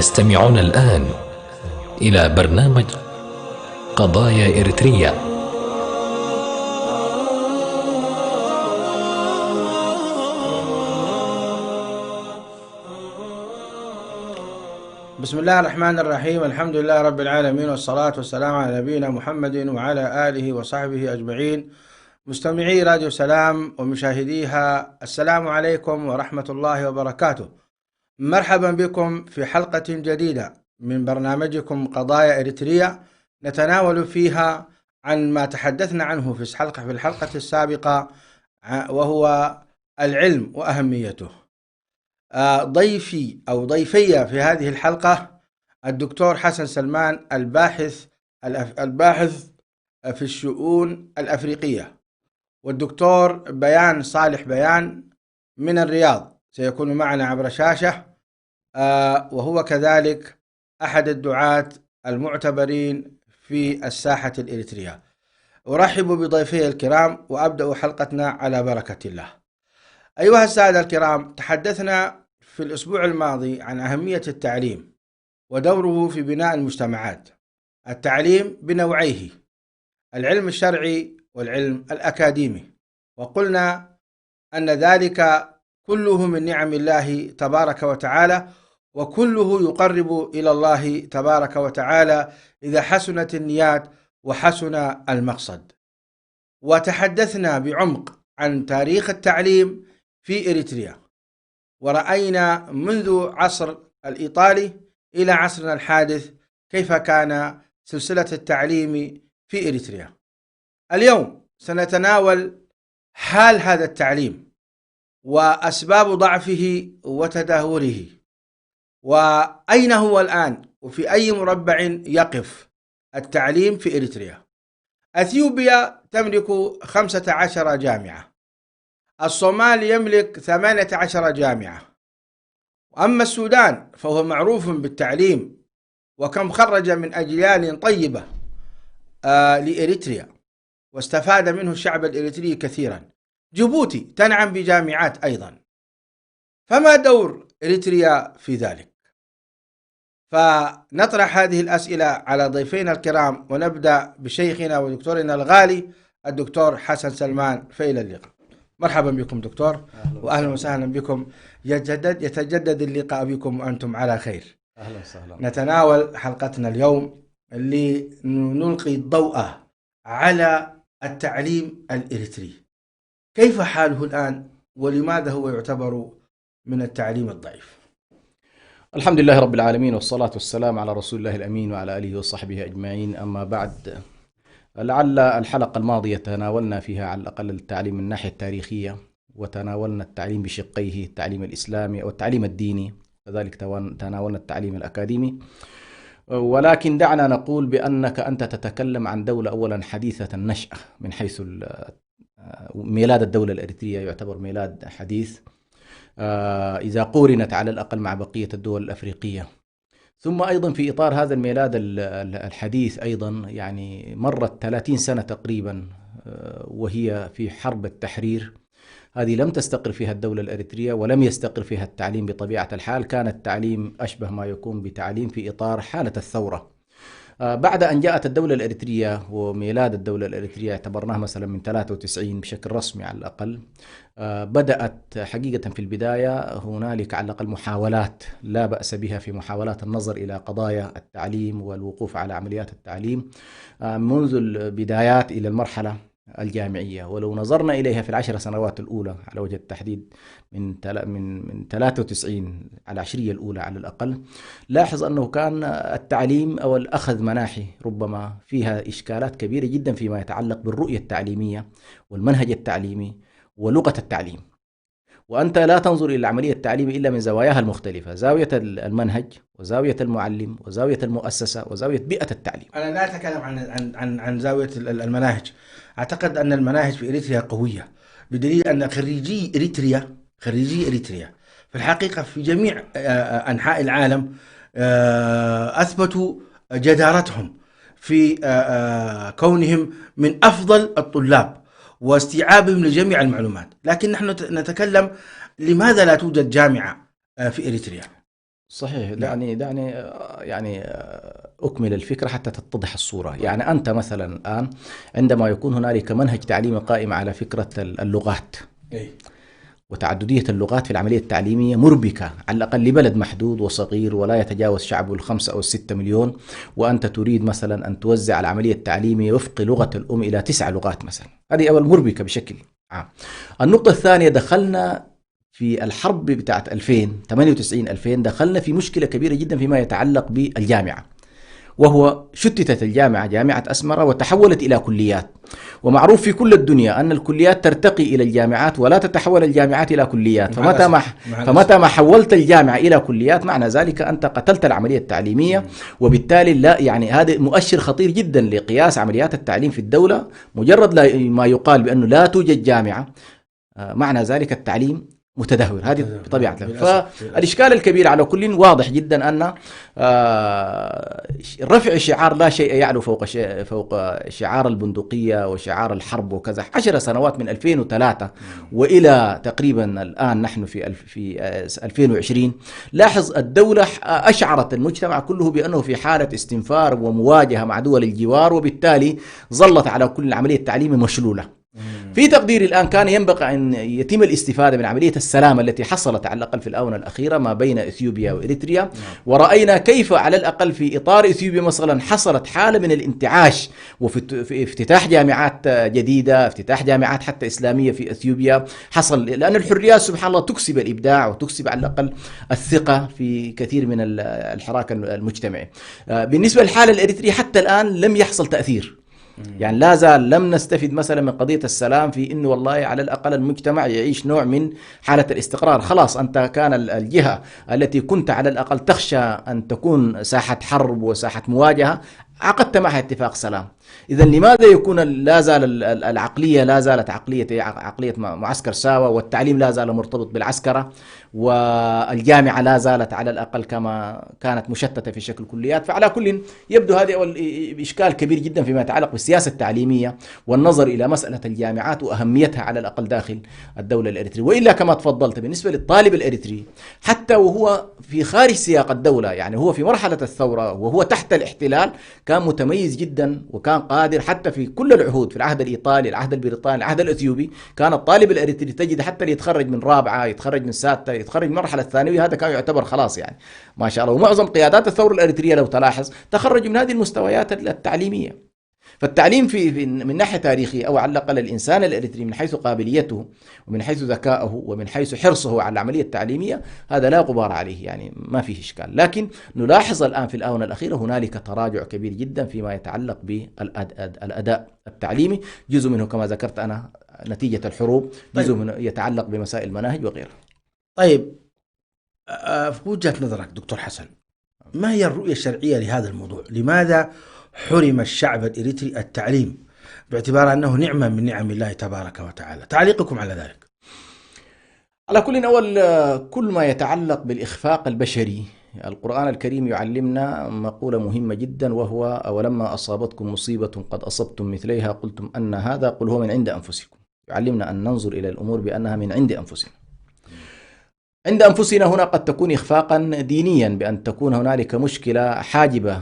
تستمعون الآن إلى برنامج قضايا إريتريا. بسم الله الرحمن الرحيم. الحمد لله رب العالمين، والصلاة والسلام على نبينا محمد وعلى آله وصحبه أجمعين. مستمعي راديو سلام ومشاهديها، السلام عليكم ورحمة الله وبركاته. مرحبا بكم في حلقة جديدة من برنامجكم قضايا إريتريا، نتناول فيها عن ما تحدثنا عنه في الحلقة السابقة، وهو العلم وأهميته. ضيفي أو ضيفي في هذه الحلقة الدكتور حسن سلمان، الباحث في الشؤون الأفريقية، والدكتور بيان صالح بيان من الرياض سيكون معنا عبر شاشة، وهو كذلك أحد الدعاة المعتبرين في الساحة الإريترية. أرحب بضيفي الكرام وأبدأ حلقتنا على بركة الله. أيها السادة الكرام، تحدثنا في الأسبوع الماضي عن أهمية التعليم ودوره في بناء المجتمعات. التعليم بنوعيه، العلم الشرعي والعلم الأكاديمي، وقلنا أن ذلك كله من نعم الله تبارك وتعالى، وكله يقرب إلى الله تبارك وتعالى إذا حسنت النيات وحسن المقصد. وتحدثنا بعمق عن تاريخ التعليم في إريتريا، ورأينا منذ عصر الإيطالي إلى عصرنا الحادث كيف كان سلسلة التعليم في إريتريا. اليوم سنتناول حال هذا التعليم وأسباب ضعفه وتدهوره، وأين هو الآن وفي أي مربع يقف التعليم في إريتريا. أثيوبيا تملك 15 جامعة، الصومال يملك 18 جامعة، أما السودان فهو معروف بالتعليم وكم خرج من أجيال طيبة لإريتريا، واستفاد منه الشعب الإريتري كثيرا. جيبوتي تنعم بجامعات أيضا، فما دور إريتريا في ذلك؟ فنطرح هذه الأسئلة على ضيفينا الكرام، ونبدأ بشيخنا ودكتورنا الغالي الدكتور حسن سلمان. فإلى اللقاء. مرحبا بكم دكتور، وأهلا وسهلا بكم. يتجدد اللقاء بكم وأنتم على خير. أهلا وسهلا. نتناول حلقتنا اليوم لنلقي الضوء على التعليم الإريتري. كيف حاله الآن، ولماذا هو يعتبر من التعليم الضعيف؟ الحمد لله رب العالمين، والصلاة والسلام على رسول الله الأمين وعلى آله وصحبه أجمعين. أما بعد، لعل الحلقة الماضية تناولنا فيها على الأقل التعليم من الناحية التاريخية، وتناولنا التعليم بشقيه، التعليم الإسلامي أو التعليم الديني، كذلك تناولنا التعليم الأكاديمي. ولكن دعنا نقول بأنك أنت تتكلم عن دولة أولا حديثة النشأة، من حيث ميلاد الدولة الإريترية يعتبر ميلاد حديث إذا قورنت على الأقل مع بقية الدول الأفريقية. ثم أيضا في إطار هذا الميلاد الحديث أيضا يعني مرت 30 سنة تقريبا وهي في حرب التحرير. هذه لم تستقر فيها الدولة الإريترية ولم يستقر فيها التعليم بطبيعة الحال. كان التعليم أشبه ما يكون بتعليم في إطار حالة الثورة. بعد أن جاءت الدولة الإريترية وميلاد الدولة الإريترية اعتبرناها مثلا من 93 بشكل رسمي على الأقل، بدأت حقيقة في البداية هنالك على الأقل محاولات لا بأس بها في محاولات النظر إلى قضايا التعليم والوقوف على عمليات التعليم منذ البدايات إلى المرحلة الجامعية. ولو نظرنا إليها في ال10 سنوات الأولى على وجه التحديد من 93 على العشرية الأولى على الأقل، لاحظ أنه كان التعليم أو الأخذ مناحي ربما فيها إشكالات كبيرة جدا فيما يتعلق بالرؤية التعليمية والمنهج التعليمي ولغة التعليم. وأنت لا تنظر إلى العملية التعليمية إلا من زواياها المختلفة، زاوية المنهج وزاوية المعلم وزاوية المؤسسة وزاوية بئة التعليم. أنا لا أتكلم عن زاوية المناهج. أعتقد أن المناهج في إريتريا قوية، بدليل أن خريجي إريتريا في الحقيقة في جميع أنحاء العالم أثبتوا جدارتهم في كونهم من أفضل الطلاب واستيعابهم لجميع المعلومات. لكن نحن نتكلم لماذا لا توجد جامعة في إريتريا؟ صحيح. دعني أكمل الفكرة حتى تتضح الصورة. يعني أنت مثلا الآن عندما يكون هنالك منهج تعليمي قائم على فكرة اللغات وتعددية اللغات في العملية التعليمية مربكة على الأقل لبلد محدود وصغير ولا يتجاوز شعبه 5 أو 6 مليون، وأنت تريد مثلا أن توزع العملية التعليمية وفق لغة الأم إلى 9 لغات مثلا، هذه أول مربكة بشكل عام. النقطة الثانية، دخلنا في الحرب بتاعت 2098-2000 دخلنا في مشكلة كبيرة جدا فيما يتعلق بالجامعة، وهو شتتت الجامعة، جامعة أسمرة، وتحولت إلى كليات. ومعروف في كل الدنيا أن الكليات ترتقي إلى الجامعات ولا تتحول الجامعات إلى كليات. فمتى ما حولت الجامعة إلى كليات معنى ذلك أنت قتلت العملية التعليمية، وبالتالي لا يعني هذا مؤشر خطير جدا لقياس عمليات التعليم في الدولة. مجرد ما يقال بأنه لا توجد جامعة معنى ذلك التعليم متدهور، هذه بطبيعة الحال. فالإشكال الكبير على كل واضح جدا أن رفع شعار لا شيء يعلو فوق شعار البندقية وشعار الحرب وكذا 10 سنوات من 2003 وإلى تقريبا الآن نحن في 2020. لاحظ الدولة أشعرت المجتمع كله بأنه في حالة استنفار ومواجهة مع دول الجوار، وبالتالي ظلت على كل العملية التعليمية مشلولة. في تقديري الآن كان ينبغي أن يتم الاستفادة من عملية السلام التي حصلت على الأقل في الآونة الأخيرة ما بين إثيوبيا وإريتريا، ورأينا كيف على الأقل في إطار إثيوبيا مثلا حصلت حالة من الانتعاش، وفي افتتاح جامعات جديدة، افتتاح جامعات حتى إسلامية في إثيوبيا حصل، لأن الحريات سبحان الله تكسب الإبداع وتكسب على الأقل الثقة في كثير من الحراك المجتمعي. بالنسبة للحالة الإريترية حتى الآن لم يحصل تأثير، يعني لا زال لم نستفد مثلا من قضية السلام في إنه والله على الأقل المجتمع يعيش نوع من حالة الاستقرار. خلاص أنت كان الجهة التي كنت على الأقل تخشى أن تكون ساحة حرب وساحة مواجهة عقدت معها اتفاق سلام. إذا لماذا يكون لا زال العقلية لا زالت عقلية معسكر ساوى، والتعليم لا زال مرتبط بالعسكرة، والجامعة لا زالت على الأقل كما كانت مشتتة في شكل كليات؟ فعلى كل يبدو هذا أول إشكال كبير جدا فيما يتعلق بالسياسة التعليمية والنظر إلى مسألة الجامعات وأهميتها على الأقل داخل الدولة الإريترية. وإلا كما تفضلت بالنسبة للطالب الإريتري حتى وهو في خارج سياق الدولة، يعني هو في مرحلة الثورة وهو تحت الاحتلال كان متميز جدا وكان قادر حتى في كل العهود، في العهد الإيطالي، العهد البريطاني، العهد الإثيوبي، كان الطالب الإريتري تجد حتى اللي يتخرج من رابعة، يتخرج من سادسة، يتخرج من المرحلة الثانوية، هذا كان يعتبر خلاص يعني ما شاء الله. ومعظم قيادات الثورة الإريترية لو تلاحظ تخرجوا من هذه المستويات التعليمية. فالتعليم من ناحية تاريخية أو على الأقل الإنسان الإريتري من حيث قابليته ومن حيث ذكائه ومن حيث حرصه على العملية التعليمية هذا لا غبار عليه، يعني ما فيه إشكال. لكن نلاحظ الآن في الآونة الأخيرة هنالك تراجع كبير جدا فيما يتعلق بالأداء التعليمي، جزء منه كما ذكرت أنا نتيجة الحروب، جزء منه يتعلق بمسائل المناهج وغيرها. طيب في وجهة نظرك دكتور حسن، ما هي الرؤية الشرعية لهذا الموضوع؟ لماذا حرم الشعب الإريتري التعليم باعتبار أنه نعمة من نعم الله تبارك وتعالى؟ تعليقكم على ذلك؟ على كل أول كل ما يتعلق بالإخفاق البشري، القرآن الكريم يعلمنا مقولة مهمة جدا، وهو أولما أصابتكم مصيبة قد أصبتم مثليها قلتم أن هذا قل هو من عند أنفسكم. يعلمنا أن ننظر إلى الأمور بأنها من عند أنفسنا. عند أنفسنا هنا قد تكون إخفاقا دينيا، بأن تكون هنالك مشكلة حاجبة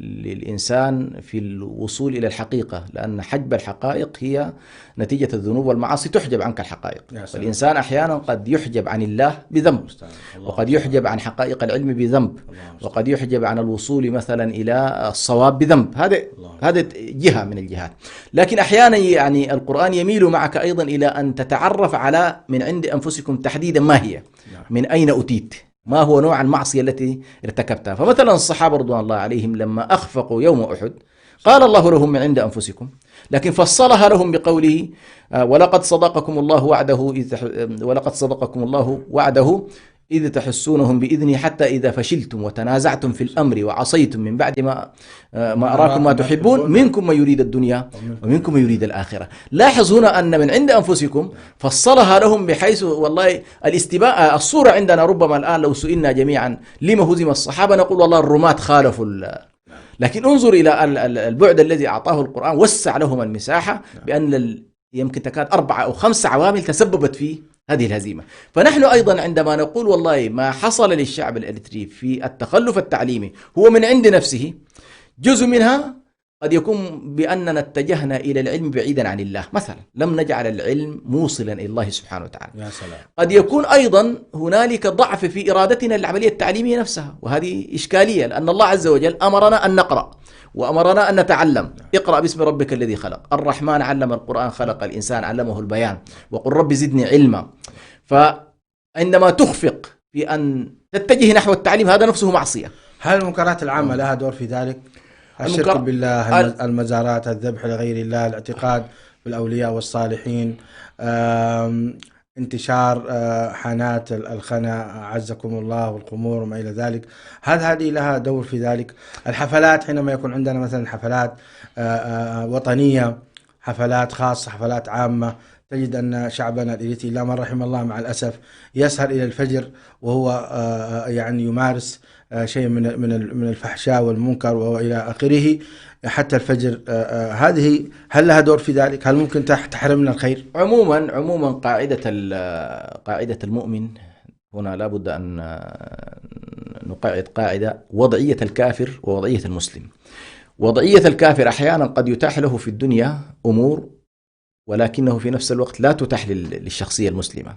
للإنسان في الوصول إلى الحقيقة، لأن حجب الحقائق هي نتيجة الذنوب والمعاصي تحجب عنك الحقائق. والإنسان أحيانا قد يحجب عن الله بذنب، وقد يحجب عن حقائق العلم بذنب، وقد يحجب عن الوصول مثلا إلى الصواب بذنب. هذا جهة من الجهات. لكن أحيانا يعني القرآن يميل معك أيضا إلى أن تتعرف على من عند أنفسكم تحديدا ما هي، من أين أتيت، ما هو نوع المعصية التي ارتكبتها. فمثلا الصحابة رضوان الله عليهم لما أخفقوا يوم أحد قال الله لهم من عند أنفسكم، لكن فصلها لهم بقوله ولقد صدقكم الله وعده إذ تحسونهم بإذنه حتى إذا فشلتم وتنازعتم في الأمر وعصيتم من بعد ما أراكم ما تحبون منكم من يريد الدنيا ومنكم من يريد الآخرة. لاحظ هنا أن من عند أنفسكم فصلها لهم بحيث والله الاستباء الصورة عندنا ربما الآن لو سئلنا جميعا لما هزم الصحابة نقول والله الرماة خالفوا لكن انظر إلى البعد الذي أعطاه القرآن، وسع لهم المساحة بأن يمكن تكاد 4 أو 5 عوامل تسببت في هذه الهزيمة. فنحن أيضا عندما نقول والله ما حصل للشعب الإريتري في التخلف التعليمي هو من عند نفسه، جزء منها قد يكون بأننا اتجهنا إلى العلم بعيدا عن الله مثلا، لم نجعل العلم موصلا إلى الله سبحانه وتعالى. يا سلام. قد يكون أيضا هنالك ضعف في إرادتنا للعملية التعليمية نفسها، وهذه إشكالية، لأن الله عز وجل أمرنا أن نقرأ وأمرنا أن نتعلم. اقرأ باسم ربك الذي خلق، الرحمن علم القرآن، خلق الإنسان علمه البيان، وقل رب زدني علما. فعندما تخفق في أن تتجه نحو التعليم هذا نفسه معصية. هل المنكرات العامة لها دور في ذلك؟ الشرك بالله، المزارات، الذبح لغير الله، الاعتقاد بالأولياء والصالحين، انتشار حانات الخنا عزكم الله والقمور وما إلى ذلك، هل هذه لها دور في ذلك؟ الحفلات، حينما يكون عندنا مثلا حفلات وطنية، حفلات خاصة، حفلات عامة، تجد أن شعبنا الإريتري إلا من رحم الله مع الأسف يسهر إلى الفجر وهو يعني يمارس شيء من الفحشاء والمنكر وإلى آخره حتى الفجر. هذه هل لها دور في ذلك؟ هل ممكن تحرمنا الخير؟ عموما قاعدة المؤمن هنا لابد أن نقعد قاعدة: وضعية الكافر ووضعية المسلم. وضعية الكافر أحيانا قد يتاح له في الدنيا أمور ولكنه في نفس الوقت لا تتاح للشخصية المسلمة.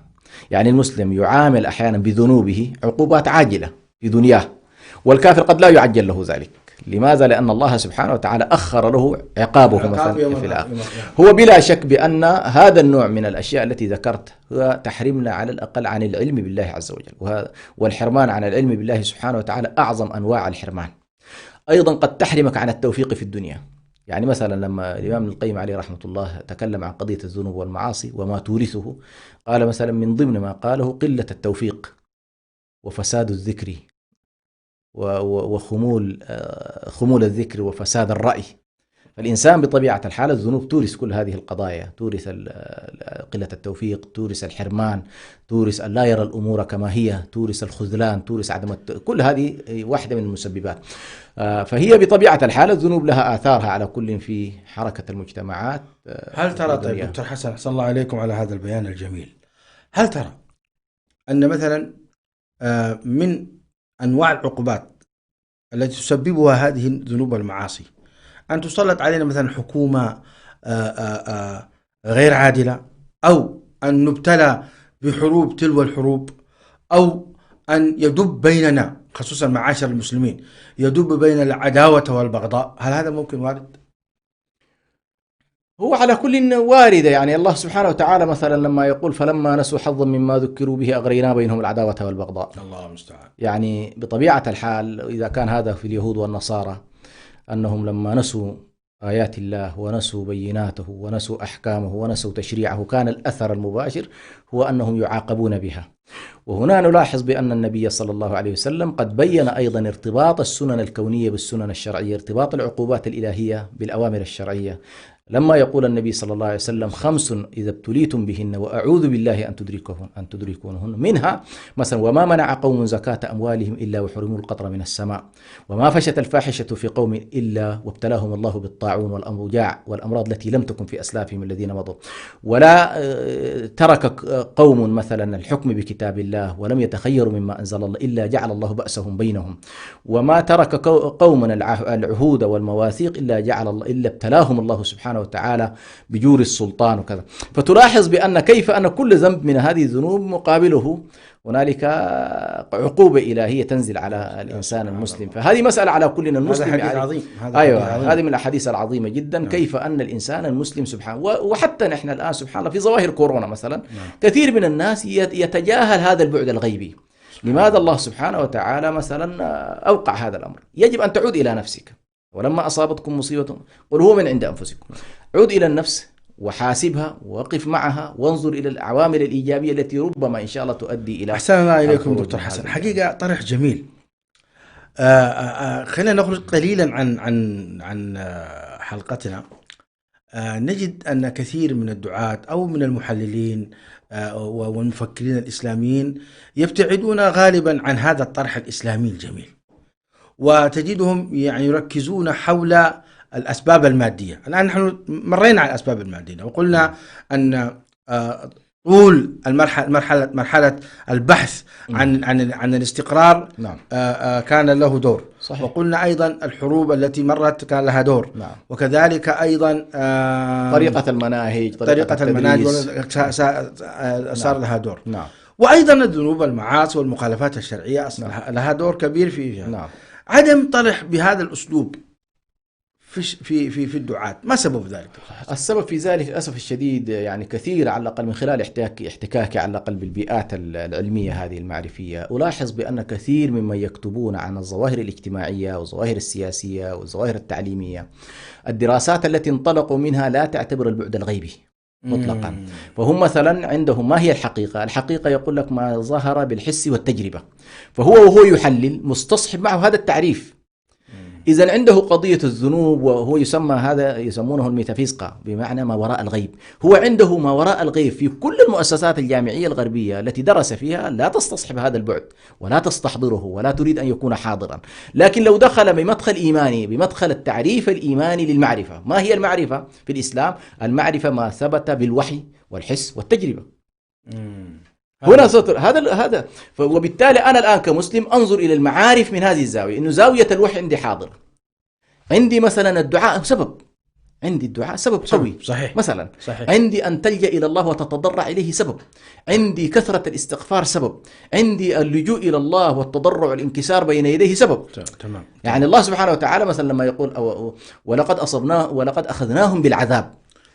يعني المسلم يعامل أحيانا بذنوبه عقوبات عاجلة في دنياه، والكافر قد لا يعجل له ذلك. لماذا؟ لأن الله سبحانه وتعالى أخر له عقابه مثلا في الآخر. هو بلا شك بأن هذا النوع من الأشياء التي ذكرت هو تحرمنا على الأقل عن العلم بالله عز وجل، والحرمان عن العلم بالله سبحانه وتعالى أعظم أنواع الحرمان. أيضا قد تحرمك عن التوفيق في الدنيا. يعني مثلا لما الإمام ابن القيم عليه رحمة الله تكلم عن قضية الذنوب والمعاصي وما تورثه، قال مثلا من ضمن ما قاله قلة التوفيق وفساد الذكر وخمول الذكر وفساد الرأي. فالإنسان بطبيعة الحال الذنوب تورث كل هذه القضايا، تورث قلة التوفيق، تورث الحرمان، تورث أن لا يرى الأمور كما هي، تورث الخذلان، تورث عدم كل هذه واحدة من المسببات. فهي بطبيعة الحال الذنوب لها آثارها على كل في حركة المجتمعات. هل ترى، طيب دكتور حسن، أحسن الله عليكم على هذا البيان الجميل، هل ترى أن مثلا من أنواع العقوبات التي تسببها هذه الذنوب والمعاصي أن تسلط علينا مثلا حكومة غير عادلة، أو أن نبتلى بحروب تلو الحروب، أو أن يدب بيننا خصوصا معاشر المسلمين يدب بين العداوة والبغضاء؟ هل هذا ممكن وارد؟ هو على كل واردة. يعني الله سبحانه وتعالى مثلا لما يقول فلما نسوا حظا مما ذكروا به أغرينا بينهم العداوة والبغضاء. الله المستعان. يعني بطبيعة الحال إذا كان هذا في اليهود والنصارى أنهم لما نسوا آيات الله ونسوا بيناته ونسوا أحكامه ونسوا تشريعه كان الأثر المباشر هو أنهم يعاقبون بها. وهنا نلاحظ بأن النبي صلى الله عليه وسلم قد بين أيضا ارتباط السنن الكونية بالسنن الشرعية، ارتباط العقوبات الإلهية بالأوامر الشرعية. لما يقول النبي صلى الله عليه وسلم 5 إذا ابتليتم بهن وأعوذ بالله أن تدركونهن، منها مثلا وما منع قوم زكاة أموالهم إلا وحرموا القطر من السماء، وما فشت الفاحشة في قوم إلا وابتلاهم الله بالطاعون والأوجاع والأمراض التي لم تكن في أسلافهم الذين مضوا، ولا ترك قوم مثلا الحكم بكتاب الله ولم يتخيروا مما أنزل الله إلا جعل الله بأسهم بينهم، وما ترك قوم العهود والمواثيق إلا ابتلاهم الله سبحانه وتعالى بجور السلطان وكذا. فتلاحظ بأن كيف أن كل ذنب من هذه الذنوب مقابله هنالك عقوبة إلهية تنزل على الإنسان المسلم. فهذه مسألة على كل المسلم. هذا حديث عظيم. هذه من الأحاديث العظيمة جدا. كيف أن الإنسان المسلم سبحانه، وحتى نحن الآن سبحان الله في ظواهر كورونا مثلا كثير من الناس يتجاهل هذا البعد الغيبي. لماذا الله سبحانه وتعالى مثلا أوقع هذا الأمر؟ يجب أن تعود إلى نفسك. ولما أصابتكم مصيبة قل هو من عند أنفسكم. عود إلى النفس وحاسبها ووقف معها وانظر إلى العوامل الإيجابية التي ربما إن شاء الله تؤدي إلى. أحسن الله إليكم دكتور حسن، حقيقة طرح جميل. خلينا نخرج قليلا عن حلقتنا. نجد أن كثير من الدعاة أو من المحللين والمفكرين الإسلاميين يبتعدون غالبا عن هذا الطرح الإسلامي الجميل، وتجدهم يعني يركزون حول الأسباب المادية. الآن نحن مرينا على الأسباب المادية وقلنا أن طول مرحلة البحث عن الاستقرار. نعم. كان له دور. صحيح. وقلنا أيضا الحروب التي مرت كان لها دور. نعم. وكذلك أيضا طريقة المناهج، طريقة المناهج صار لها دور. نعم. وأيضا الذنوب، المعاصي والمخالفات الشرعية لها دور كبير فيها. نعم. عدم طرح بهذا الأسلوب في الدعاة، ما سبب ذلك؟ السبب في ذلك للأسف الشديد يعني كثير، على الأقل من خلال احتكاكي على الأقل بالبيئات العلمية هذه المعرفية، ألاحظ بأن كثير ممن يكتبون عن الظواهر الاجتماعية والظواهر السياسية والظواهر التعليمية، الدراسات التي انطلقوا منها لا تعتبر البعد الغيبي مطلقا. فهم مثلا عندهم ما هي الحقيقة؟ الحقيقة يقول لك ما ظهر بالحس والتجربة، فهو وهو يحلل مستصحب معه هذا التعريف. إذا عنده قضية الذنوب، وهو يسمى هذا يسمونه الميتافيزيقا، بمعنى ما وراء الغيب. هو عنده ما وراء الغيب في كل المؤسسات الجامعية الغربية التي درس فيها لا تستصحب هذا البعد ولا تستحضره ولا تريد أن يكون حاضرا. لكن لو دخل بمدخل إيماني، بمدخل التعريف الإيماني للمعرفة، ما هي المعرفة في الإسلام؟ المعرفة ما ثبت بالوحي والحس والتجربة. هنا سطر هذا وبالتالي أنا الآن كمسلم أنظر إلى المعارف من هذه الزاوية، إنه زاوية الوحي عندي حاضر. عندي مثلا الدعاء سبب، عندي الدعاء سبب قوي. صحيح. مثلا صحيح. عندي أن تلجأ إلى الله وتتضرع إليه سبب، عندي كثرة الاستغفار سبب، عندي اللجوء إلى الله والتضرع والانكسار بين يديه سبب. تمام. يعني الله سبحانه وتعالى مثلا لما يقول ولقد أخذناهم بالعذاب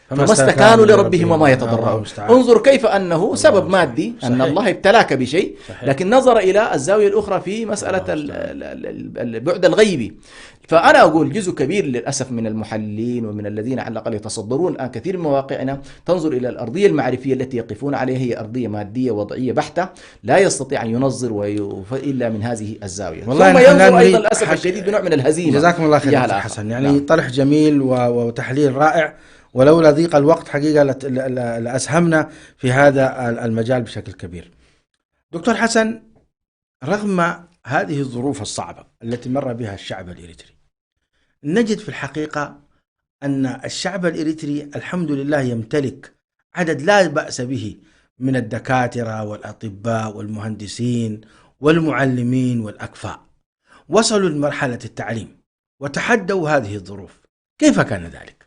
فما استكانوا لربهم وما يتضرعون. انظر كيف أنه سبب مادي، أن الله ابتلاك بشيء، لكن نظر إلى الزاوية الأخرى في مسألة البعد الغيبي. فأنا أقول جزء كبير للأسف من المحللين ومن الذين على الأقل يتصدرون الآن كثير من مواقعنا تنظر إلى الأرضية المعرفية التي يقفون عليها هي أرضية مادية وضعية بحتة، لا يستطيع أن ينظر إلا من هذه الزاوية. ثم ينظر أيضا للأسف الشديد بنوع من الهزيمة. جزاكم الله خير حسن، يعني طرح جميل وتحليل رائع، ولولا ضيق الوقت حقيقة لأسهمنا في هذا المجال بشكل كبير. دكتور حسن، رغم هذه الظروف الصعبة التي مر بها الشعب الإريتري، نجد في الحقيقة أن الشعب الإريتري الحمد لله يمتلك عدد لا بأس به من الدكاترة والأطباء والمهندسين والمعلمين والأكفاء، وصلوا لمرحلة التعليم وتحدوا هذه الظروف. كيف كان ذلك؟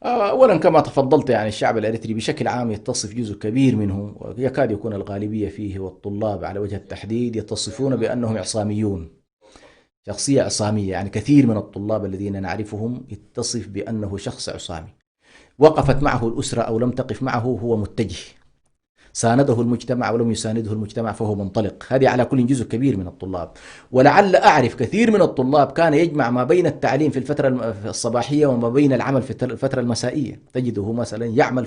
أولا كما تفضلت، يعني الشعب الإريتري بشكل عام يتصف جزء كبير منه، ويكاد يكون الغالبية فيه والطلاب على وجه التحديد يتصفون بأنهم إعصاميون، شخصية عصامية. يعني كثير من الطلاب الذين نعرفهم يتصف بأنه شخص عصامي، وقفت معه الأسرة أو لم تقف معه هو متجه، سانده المجتمع ولم يسانده المجتمع فهو منطلق. هذه على كل جزء كبير من الطلاب. ولعل أعرف كثير من الطلاب كان يجمع ما بين التعليم في الفترة الصباحية وما بين العمل في الفترة المسائية. تجده مثلا يعمل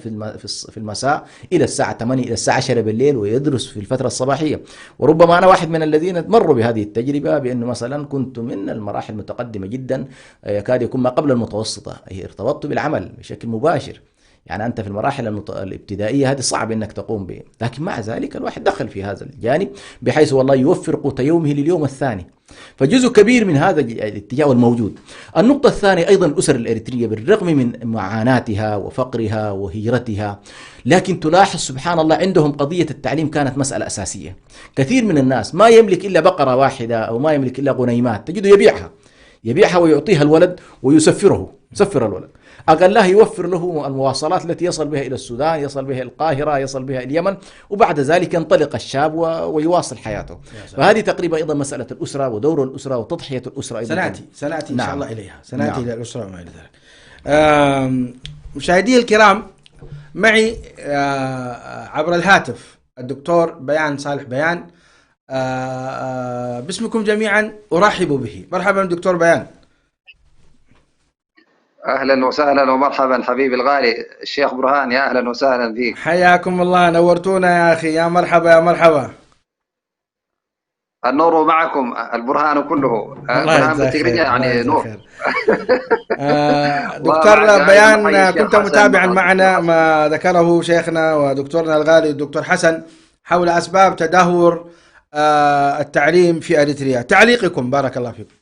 في المساء إلى الساعة 8 إلى الساعة 10 بالليل ويدرس في الفترة الصباحية. وربما أنا واحد من الذين مروا بهذه التجربة، بأنه مثلا كنت من المراحل المتقدمة جدا، يكاد يكون ما قبل المتوسطة، ارتبطت بالعمل بشكل مباشر. يعني أنت في المراحل الابتدائية هذه صعب أنك تقوم به، لكن مع ذلك الواحد دخل في هذا الجانب بحيث والله يوفر قوت يومه لليوم الثاني. فجزء كبير من هذا الاتجاه الموجود. النقطة الثانية أيضا الأسر الإريترية بالرغم من معاناتها وفقرها وهجرتها، لكن تلاحظ سبحان الله عندهم قضية التعليم كانت مسألة أساسية. كثير من الناس ما يملك إلا بقرة واحدة أو ما يملك إلا غنيمات، تجده يبيعها ويعطيها الولد ويسفر الولد. أقلها يوفر له المواصلات التي يصل بها إلى السودان، يصل بها القاهرة، يصل بها اليمن، وبعد ذلك ينطلق الشاب ويواصل حياته. فهذه تقريبا أيضا مسألة الأسرة ودور الأسرة وتضحية الأسرة أيضا. سنأتي إن شاء الله إليها، سنأتي إلى الأسرة وما إلى ذلك. مشاهدي الكرام، معي عبر الهاتف الدكتور بيان صالح بيان. باسمكم جميعا أرحب به. مرحبا دكتور بيان. أهلا وسهلا ومرحبا حبيبي الغالي الشيخ برهان، يا أهلا وسهلا فيك. حياكم الله، نورتونا يا أخي. يا مرحبا يا مرحبا. النور معكم، البرهان كله. البرهان بالتقريبا يعني نور. دكتور بيان، كنت متابعا معنا ما ذكره شيخنا ودكتورنا الغالي الدكتور حسن حول أسباب تدهور التعليم في أريتريا. تعليقكم بارك الله فيكم.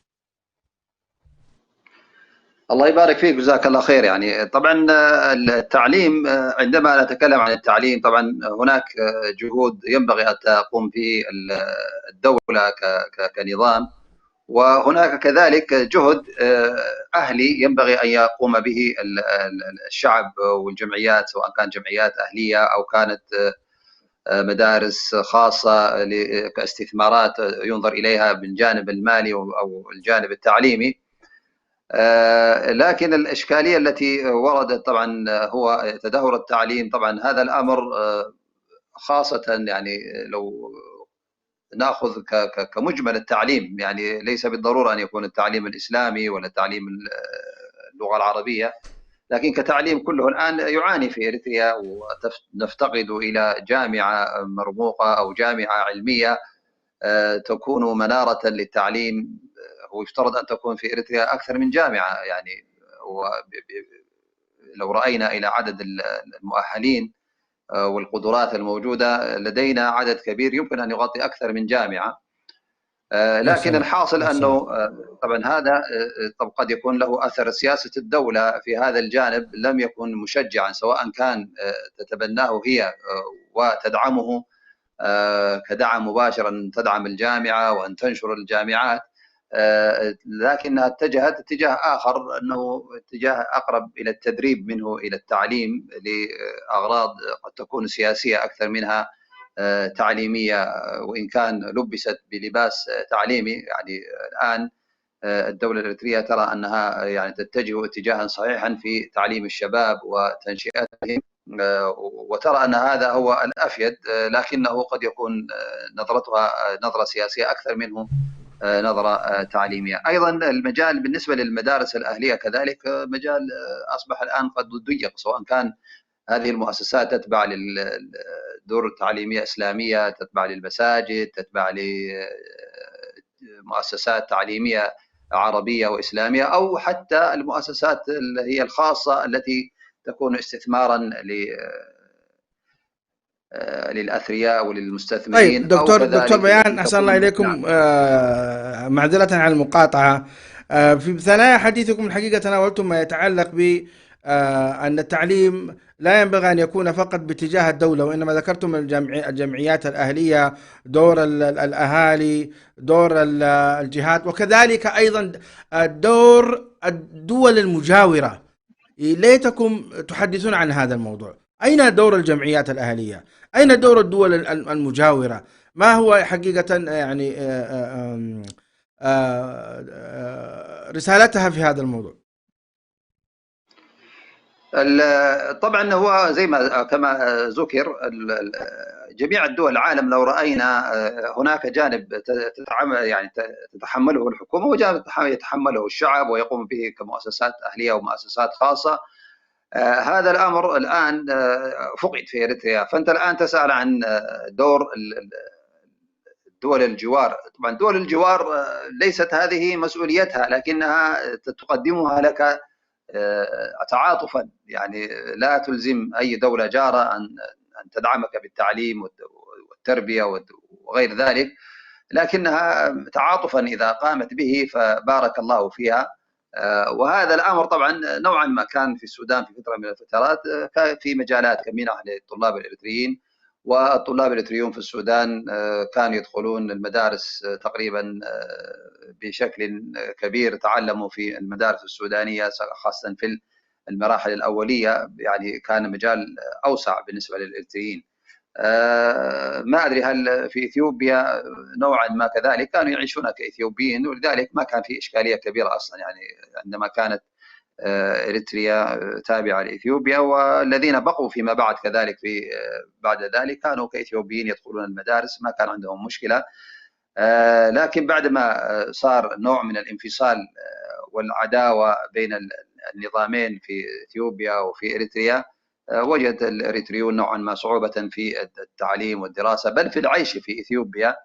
الله يبارك فيك، جزاك الله خير. يعني طبعا التعليم، عندما نتكلم عن التعليم طبعا هناك جهود ينبغي أن تقوم به الدولة كنظام، وهناك كذلك جهد أهلي ينبغي أن يقوم به الشعب والجمعيات، سواء كانت جمعيات أهلية أو كانت مدارس خاصة كاستثمارات ينظر إليها بالجانب المالي أو الجانب التعليمي. لكن الإشكالية التي وردت طبعا هو تدهور التعليم. طبعا هذا الأمر خاصة يعني لو ناخذ كمجمل التعليم، يعني ليس بالضرورة أن يكون التعليم الإسلامي ولا تعليم اللغة العربية، لكن كتعليم كله الآن يعاني في إريتريا، ونفتقد إلى جامعة مرموقة أو جامعة علمية تكون منارة للتعليم. هو يفترض أن تكون في إريتريا أكثر من جامعة، يعني لو رأينا إلى عدد المؤهلين والقدرات الموجودة لدينا عدد كبير يمكن أن يغطي أكثر من جامعة. لكن الحاصل أنه طبعا هذا قد يكون له أثر. سياسة الدولة في هذا الجانب لم يكن مشجعا، سواء كان تتبناه هي وتدعمه كدعم مباشر، أن تدعم الجامعة وأن تنشر الجامعات، لكنها اتجهت اتجاه آخر، أنه اتجاه أقرب إلى التدريب منه إلى التعليم، لأغراض قد تكون سياسية أكثر منها تعليمية، وإن كان لبست بلباس تعليمي. يعني الآن الدولة الإريترية ترى أنها يعني تتجه اتجاها صحيحا في تعليم الشباب وتنشئتهم، وترى أن هذا هو الأفيد، لكنه قد يكون نظرتها نظرة سياسية أكثر منه نظرة تعليمية. أيضا المجال بالنسبة للمدارس الأهلية كذلك مجال أصبح الآن قد ضيق، سواء كان هذه المؤسسات تتبع للدور التعليمية إسلامية، تتبع للمساجد، تتبع لمؤسسات تعليمية عربية وإسلامية، أو حتى المؤسسات هي الخاصة التي تكون استثمارا للأثرياء وللمستثمرين. طيب دكتور بيان، أحسن الله إليكم. معذرة عن المقاطعة. في ثنايا حديثكم الحقيقة تناولتم ما يتعلق ب أن التعليم لا ينبغي أن يكون فقط باتجاه الدولة، وإنما ذكرتم الجمعيات الأهلية، دور الأهالي، دور الجهات، وكذلك أيضا دور الدول المجاورة. ليتكم تحدثون عن هذا الموضوع. أين دور الجمعيات الأهلية؟ أين دور الدول المجاورة؟ ما هو حقيقة يعني رسالتها في هذا الموضوع؟ طبعا هو زي ما كما ذكر، جميع الدول العالم لو رأينا هناك جانب يعني تتحمله الحكومة، وجانب يتحمله الشعب ويقوم به كمؤسسات أهلية ومؤسسات خاصة. هذا الأمر الآن فقد في إريتريا. فأنت الآن تسأل عن دور دول الجوار. طبعا دول الجوار ليست هذه مسؤوليتها، لكنها تقدمها لك تعاطفا. يعني لا تلزم أي دولة جارة أن تدعمك بالتعليم والتربية وغير ذلك، لكنها تعاطفا إذا قامت به فبارك الله فيها. وهذا الأمر طبعا نوعا ما كان في السودان في فترة من الفترات، في مجالات كمنح للطلاب الإريتريين، والطلاب الإريتريون في السودان كانوا يدخلون المدارس تقريبا بشكل كبير، تعلموا في المدارس السودانية خاصة في المراحل الأولية، يعني كان مجال أوسع بالنسبة للإريتريين. ما أدري هل في إثيوبيا نوعا ما كذلك كانوا يعيشون كإثيوبيين، ولذلك ما كان في إشكالية كبيرة أصلا، يعني عندما كانت إريتريا تابعة لإثيوبيا، والذين بقوا فيما بعد كذلك في بعد ذلك كانوا كإثيوبيين يدخلون المدارس، ما كان عندهم مشكلة. لكن بعدما صار نوع من الانفصال والعداوة بين النظامين في إثيوبيا وفي إريتريا، وجد الإريتريون نوعا ما صعوبة في التعليم والدراسة، بل في العيش في إثيوبيا،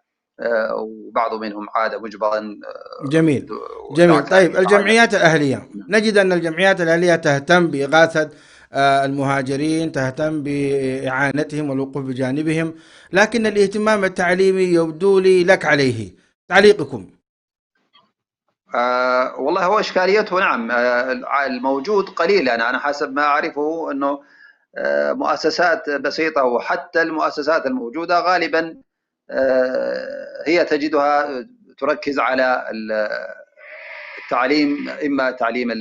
وبعض منهم عاد مجبرا. جميل. طيب الجمعيات الأهلية، نجد أن الجمعيات الأهلية تهتم بإغاثة المهاجرين، تهتم بإعانتهم والوقوف بجانبهم، لكن الاهتمام التعليمي يبدو لي لك عليه. تعليقكم؟ والله هو إشكاليته نعم الموجود قليل. أنا حسب ما أعرفه أنه مؤسسات بسيطة، وحتى المؤسسات الموجودة غالبا هي تجدها تركز على التعليم، إما تعليم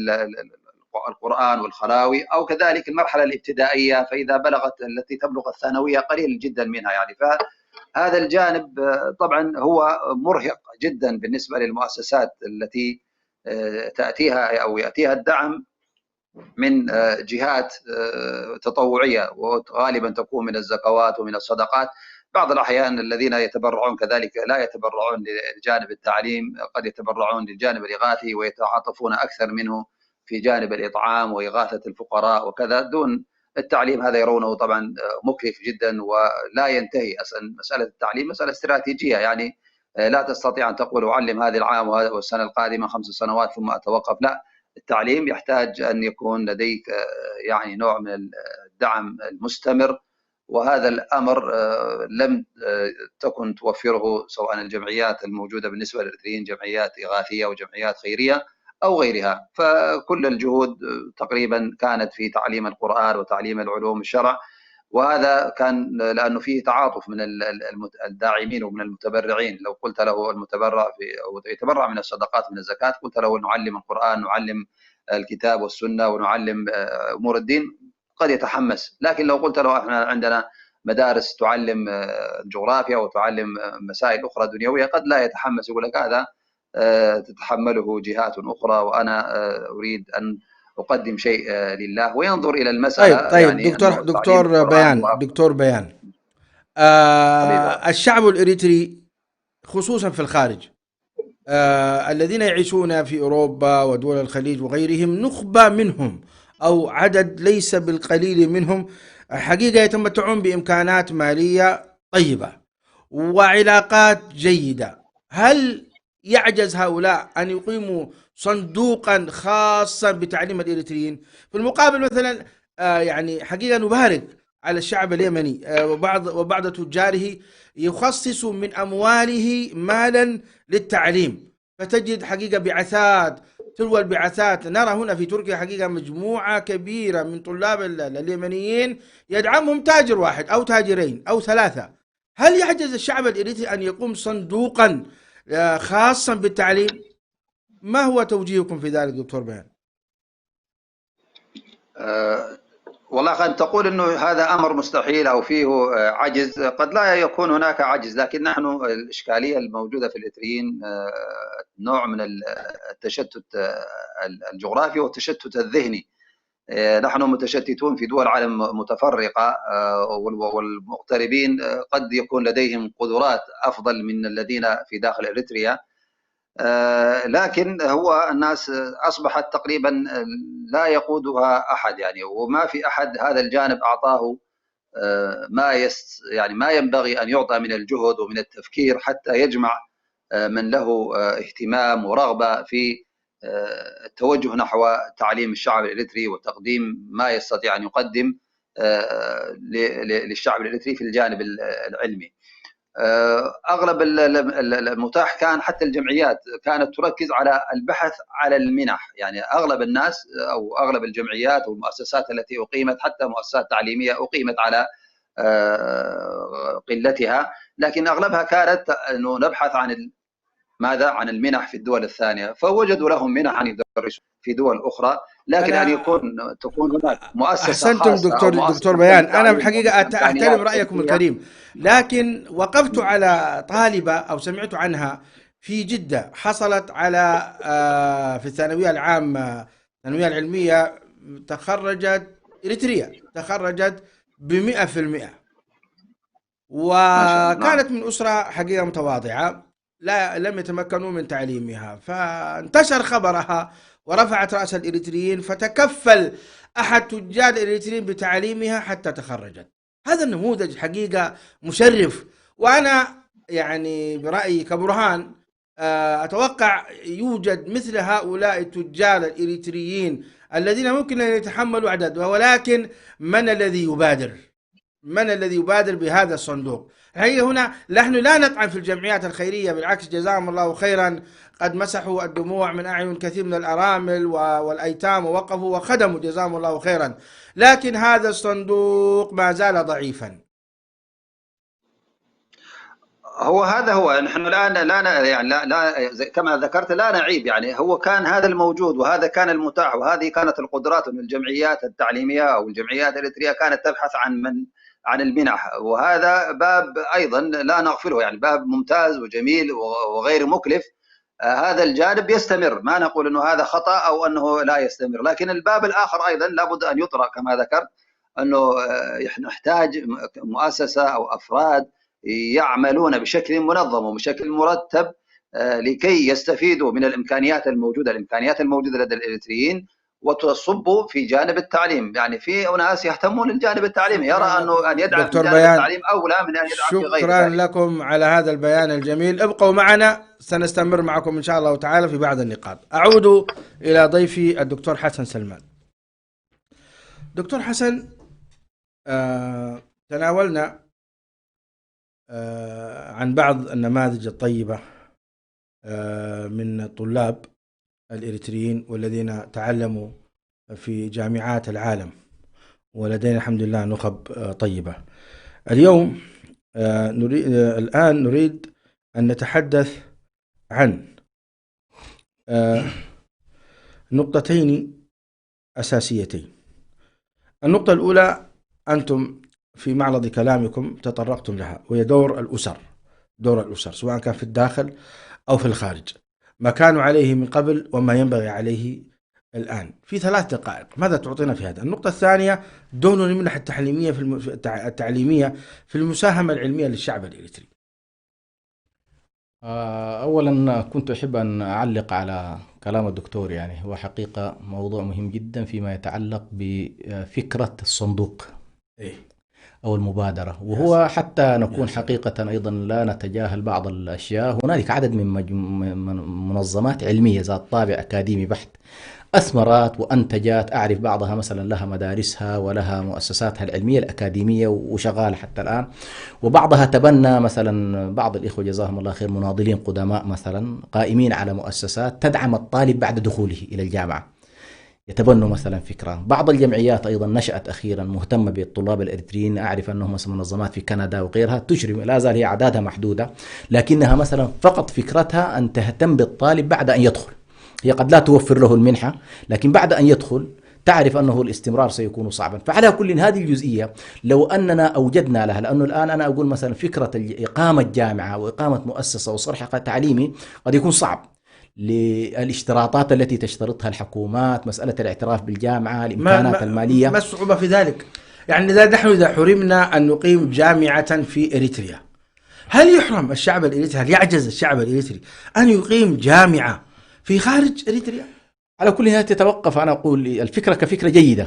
القرآن والخلاوي أو كذلك المرحلة الابتدائية، فإذا بلغت التي تبلغ الثانوية قليل جدا منها يعني. فهذا الجانب طبعا هو مرهق جدا بالنسبة للمؤسسات التي تأتيها أو يأتيها الدعم من جهات تطوعية، وغالبا تكون من الزكوات ومن الصدقات. بعض الأحيان الذين يتبرعون كذلك لا يتبرعون لجانب التعليم، قد يتبرعون للجانب الإغاثي ويتعاطفون أكثر منه في جانب الإطعام وإغاثة الفقراء وكذا دون التعليم. هذا يرونه طبعا مكلف جدا ولا ينتهي. مسألة التعليم مسألة استراتيجية، يعني لا تستطيع أن تقول أعلم هذه العام والسنة القادمة 5 سنوات ثم أتوقف. لا، التعليم يحتاج أن يكون لديك يعني نوع من الدعم المستمر، وهذا الأمر لم تكن توفره سواء الجمعيات الموجودة بالنسبة للإريتريين، جمعيات إغاثية وجمعيات خيرية أو غيرها. فكل الجهود تقريبا كانت في تعليم القرآن وتعليم العلوم الشرع، وهذا كان لأنه فيه تعاطف من الداعمين ومن المتبرعين. لو قلت له المتبرع أو يتبرع من الصدقات من الزكاة، قلت له نعلم القرآن، نعلم الكتاب والسنة، ونعلم أمور الدين، قد يتحمس. لكن لو قلت له احنا عندنا مدارس تعلم الجغرافيا وتعلم مسائل أخرى دنيوية، قد لا يتحمس، يقول لك هذا تتحمله جهات أخرى وأنا أريد أن أقدم شيء لله، وينظر إلى المسألة. طيب يعني دكتور بيان الشعب الإريتري خصوصا في الخارج، الذين يعيشون في أوروبا ودول الخليج وغيرهم، نخبة منهم أو عدد ليس بالقليل منهم حقيقة يتمتعون بإمكانات مالية طيبة وعلاقات جيدة. هل يعجز هؤلاء أن يقيموا صندوقا خاصا بتعليم الإريتريين؟ في المقابل مثلا يعني حقيقة نبارك على الشعب اليمني وبعض تجاره يخصص من أمواله مالا للتعليم، فتجد حقيقة بعثات تلو البعثات. نرى هنا في تركيا حقيقة مجموعة كبيرة من طلاب اليمنيين يدعمهم تاجر واحد أو تاجرين أو 3. هل يعجز الشعب الإريتري أن يقوم صندوقا خاصا بالتعليم؟ ما هو توجيهكم في ذلك دكتور بيان؟ والله قد تقول أنه هذا أمر مستحيل أو فيه عجز، قد لا يكون هناك عجز، لكن نحن الإشكالية الموجودة في الإريتريين نوع من التشتت الجغرافي والتشتت الذهني. نحن متشتتون في دول عالم متفرقة، والمغتربين قد يكون لديهم قدرات أفضل من الذين في داخل إريتريا، لكن هو الناس أصبحت تقريبا لا يقودها أحد يعني، وما في أحد هذا الجانب أعطاه يعني ما ينبغي أن يعطى من الجهد ومن التفكير حتى يجمع من له اهتمام ورغبة في التوجه نحو تعليم الشعب الإريتري وتقديم ما يستطيع أن يقدم للشعب الإريتري في الجانب العلمي. أغلب المتاح كان، حتى الجمعيات كانت تركز على البحث على المنح. يعني أغلب الناس أو أغلب الجمعيات والمؤسسات التي أقيمت، حتى مؤسسات تعليمية أقيمت على قلتها، لكن أغلبها كانت أنه نبحث عن ماذا؟ عن المنح في الدول الثانية، فوجدوا لهم منح أن يدرسوا في دول أخرى، لكن أن تكون هناك مؤسسة خاصة. أحسنتم دكتور بيان، أنا الحقيقة أحترم رأيكم الكريم، لكن وقفت على طالبة أو سمعت عنها في جدة حصلت على في الثانوية العامة الثانوية العلمية، تخرجت إريتريا، تخرجت ب100%، وكانت من أسرة حقيقة متواضعة لم يتمكنوا من تعليمها، فانتشر خبرها ورفعت رأس الإريتريين، فتكفل أحد تجار الإريتريين بتعليمها حتى تخرجت. هذا النموذج حقيقة مشرف، وأنا يعني برأيي كبرهان أتوقع يوجد مثل هؤلاء التجار الإريتريين الذين ممكن أن يتحملوا عدد، ولكن من الذي يبادر؟ من الذي يبادر بهذا الصندوق؟ هي هنا نحن لا نطعن في الجمعيات الخيرية، بالعكس جزاهم الله خيرا، قد مسحوا الدموع من أعين كثير من الأرامل والأيتام ووقفوا وخدموا جزاهم الله خيرا، لكن هذا الصندوق ما زال ضعيفا. هو نحن الان لا يعني لا كما ذكرت لا نعيب، يعني هو كان هذا الموجود وهذا كان المتاح وهذه كانت القدرات من الجمعيات التعليميه او الجمعيات الاريتريه كانت تبحث عن المنح، وهذا باب ايضا لا نغفله، يعني باب ممتاز وجميل وغير مكلف. هذا الجانب يستمر، ما نقول انه هذا خطا او انه لا يستمر، لكن الباب الاخر ايضا لابد ان يطرق كما ذكرت، انه نحتاج مؤسسه او افراد يعملون بشكل منظم وبشكل مرتب لكي يستفيدوا من الامكانيات الموجوده لدى الاريتريين وتصب في جانب التعليم. يعني في اناس يهتمون للجانب التعليمي، يرى انه ان يدعم في جانب التعليم اولى من ان يدعم في غيره. شكرا لكم على هذا البيان الجميل، ابقوا معنا، سنستمر معكم ان شاء الله تعالى في بعض النقاط. اعود الى ضيفي الدكتور حسن سلمان. دكتور حسن، تناولنا عن بعض النماذج الطيبة من الطلاب الإريتريين والذين تعلموا في جامعات العالم، ولدينا الحمد لله نخب طيبة. اليوم الآن نريد أن نتحدث عن نقطتين أساسيتين. النقطة الأولى أنتم في معرض كلامكم تطرقتم لها، وهي دور الأسر سواء كان في الداخل أو في الخارج، ما كانوا عليه من قبل وما ينبغي عليه الآن. في 3 دقائق ماذا تعطينا في هذا؟ النقطة الثانية، دور المنح التعليمية في المساهمة العلمية للشعب الإريتري. أولا كنت أحب أن أعلق على كلام الدكتور، يعني هو حقيقة موضوع مهم جدا فيما يتعلق بفكرة الصندوق أو المبادرة، وهو حتى نكون حقيقة أيضا لا نتجاهل بعض الأشياء. هنالك عدد من منظمات علمية ذات طابع أكاديمي بحت أثمرت وأنتجت، أعرف بعضها مثلا لها مدارسها ولها مؤسساتها العلمية الأكاديمية وشغالة حتى الآن، وبعضها تبنى مثلا بعض الإخوة جزاهم الله خير مناضلين قدماء مثلا قائمين على مؤسسات تدعم الطالب بعد دخوله إلى الجامعة، يتبنوا مثلا فكرة. بعض الجمعيات أيضا نشأت أخيرا مهتمة بالطلاب الإريتريين، أعرف أنهم مثلا منظمات في كندا وغيرها تجري، لا زال هي أعدادها محدودة، لكنها مثلا فقط فكرتها أن تهتم بالطالب بعد أن يدخل. هي قد لا توفر له المنحة، لكن بعد أن يدخل تعرف أنه الاستمرار سيكون صعبا. فعلى كل هذه الجزئية لو أننا أوجدنا لها، لأنه الآن أنا أقول مثلا فكرة إقامة جامعة وإقامة مؤسسة وصرح تعليمي قد يكون صعب للاشتراطات التي تشترطها الحكومات، مسألة الاعتراف بالجامعة، الإمكانات المالية. ما الصعوبة في ذلك؟ يعني إذا حرمنا أن نقيم جامعة في إريتريا، هل يحرم الشعب الإريتري، هل يعجز الشعب الإريتري أن يقيم جامعة في خارج إريتريا؟ على كل هذا تتوقف، أنا أقول الفكرة كفكرة جيدة،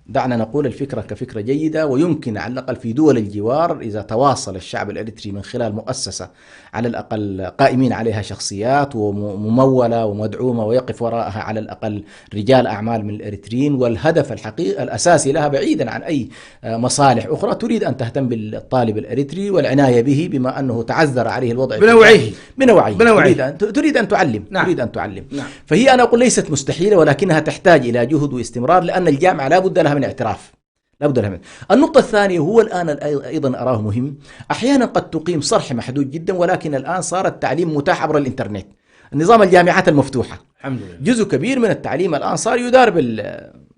دعنا نقول الفكرة كفكرة جيدة، ويمكن على الأقل في دول الجوار إذا تواصل الشعب الإريتري من خلال مؤسسة على الأقل قائمين عليها شخصيات وممولة ومدعومة ويقف وراءها على الأقل رجال أعمال من الإريتريين، والهدف الحقيقي الأساسي لها بعيدا عن أي مصالح أخرى تريد أن تهتم بالطالب الإريتري والعناية به بما أنه تعذر عليه الوضع بنوعيه تريد أن تعلم. نعم. تريد أن تعلم. نعم. فهي أنا أقول ليست مستحيلة، ولكنها تحتاج إلى جهد واستمرار، لأن الجامعة لا بد لها من اعتراف، لابد لها من. النقطة الثانية هو الآن أيضا أراه مهم، أحيانا قد تقيم صرح محدود جدا، ولكن الآن صار التعليم متاح عبر الإنترنت، نظام الجامعات المفتوحة الحمد لله جزء كبير من التعليم الآن صار يدار